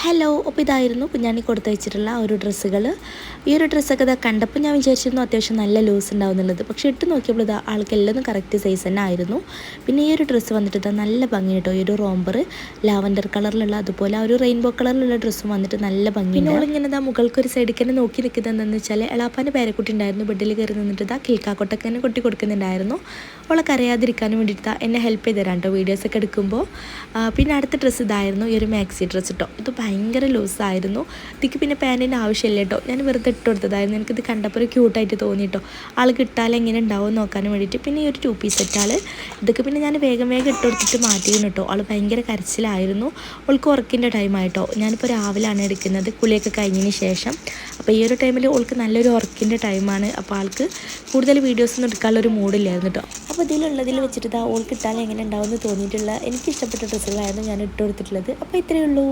Hello, അപ്പോൾ ഇതായിരുന്നു കുഞ്ഞാണി കൊടുത്തയച്ചിട്ടുള്ള ഒരു ഡ്രസ്സുകൾ. ഈ ഒരു ഡ്രസ്സൊക്കെ ഇതാ കണ്ടപ്പോൾ ഞാൻ വിചാരിച്ചിരുന്നു അത്യാവശ്യം നല്ല ലൂസ് ഉണ്ടാവും എന്നുള്ളത്. പക്ഷേ ഇട്ട് നോക്കിയപ്പോൾ ഇതാ ആൾക്കെല്ലാം കറക്റ്റ് സൈസ് തന്നെ ആയിരുന്നു. പിന്നെ ഈ ഒരു ഡ്രസ്സ് വന്നിട്ട് ഇതാ നല്ല ഭംഗി കേട്ടോ. ഈ ഒരു റോംബർ ലാവൻഡർ കളറിലുള്ള അതുപോലെ ആ ഒരു റെയിൻബോ കളറിലുള്ള ഡ്രസ്സും വന്നിട്ട് നല്ല ഭംഗി. പിന്നെ അവളിങ്ങനെ ഇതാ മുകൾക്കൊരു സൈഡിൽ തന്നെ നോക്കി നിൽക്കുന്നതെന്ന് വെച്ചാൽ എളാപ്പാൻ്റെ പേരക്കുട്ടി ഉണ്ടായിരുന്നു. ബെഡിൽ കയറി നിന്നിട്ട് ഇതാ കിൽക്കാക്കൊട്ടൊക്കെ തന്നെ കൊട്ടി കൊടുക്കുന്നുണ്ടായിരുന്നു. അവളെ കരയാതിരിക്കാനും വേണ്ടിയിട്ട് എന്നെ ഹെൽപ്പ് ചെയ്ത് തരാം കേട്ടോ വീഡിയോസൊക്കെ എടുക്കുമ്പോൾ. പിന്നെ അടുത്ത ഡ്രസ്സ് ഇതായിരുന്നു, ഈ ഒരു മാക്സി ഡ്രസ്സ് കേട്ടോ. ഇത് ഭയങ്കര ലൂസായിരുന്നു. ഇതിക്ക് പിന്നെ പാൻറ്റിൻ്റെ ആവശ്യമില്ല കേട്ടോ. ഞാൻ വെറുതെ ഇട്ട് കൊടുത്തതായിരുന്നു. എനിക്കിത് കണ്ടപ്പോൾ ഒരു ക്യൂട്ടായിട്ട് തോന്നി കേട്ടോ. ആൾക്ക് ഇട്ടാൽ എങ്ങനെ ഉണ്ടാവും നോക്കാനും വേണ്ടിയിട്ട്. പിന്നെ ഈ ഒരു 2 പീസ് സെറ്റാൾ ഇതൊക്കെ പിന്നെ ഞാൻ വേഗം ഇട്ട് കൊടുത്തിട്ട് മാറ്റിയിരുന്നു കേട്ടോ. ആൾ ഭയങ്കര കരച്ചിലായിരുന്നു. അവൾക്ക് ഉറക്കിൻ്റെ ടൈമായിട്ടോ. ഞാനിപ്പോൾ രാവിലെയാണ് എടുക്കുന്നത് കുളിയൊക്കെ കഴിഞ്ഞതിന് ശേഷം. അപ്പോൾ ഈ ഒരു ടൈമിൽ അവൾക്ക് നല്ലൊരു ഉറക്കിൻ്റെ ടൈമാണ്. അപ്പോൾ ആൾക്ക് കൂടുതൽ വീഡിയോസൊന്നും എടുക്കാനുള്ളൊരു മൂഡില്ലായിരുന്നു കേട്ടോ. അപ്പോൾ ഇതിലുള്ളതിൽ വെച്ചിട്ട് ഓൾക്ക് ഇട്ടാൽ എങ്ങനെ ഉണ്ടാവും എന്ന് തോന്നിയിട്ടുള്ള എനിക്കിഷ്ടപ്പെട്ട ഡ്രസ്സുകളായിരുന്നു ഞാൻ ഇട്ട് കൊടുത്തിട്ടുള്ളത്. അപ്പോൾ ഇത്രയേ ഉള്ളൂ.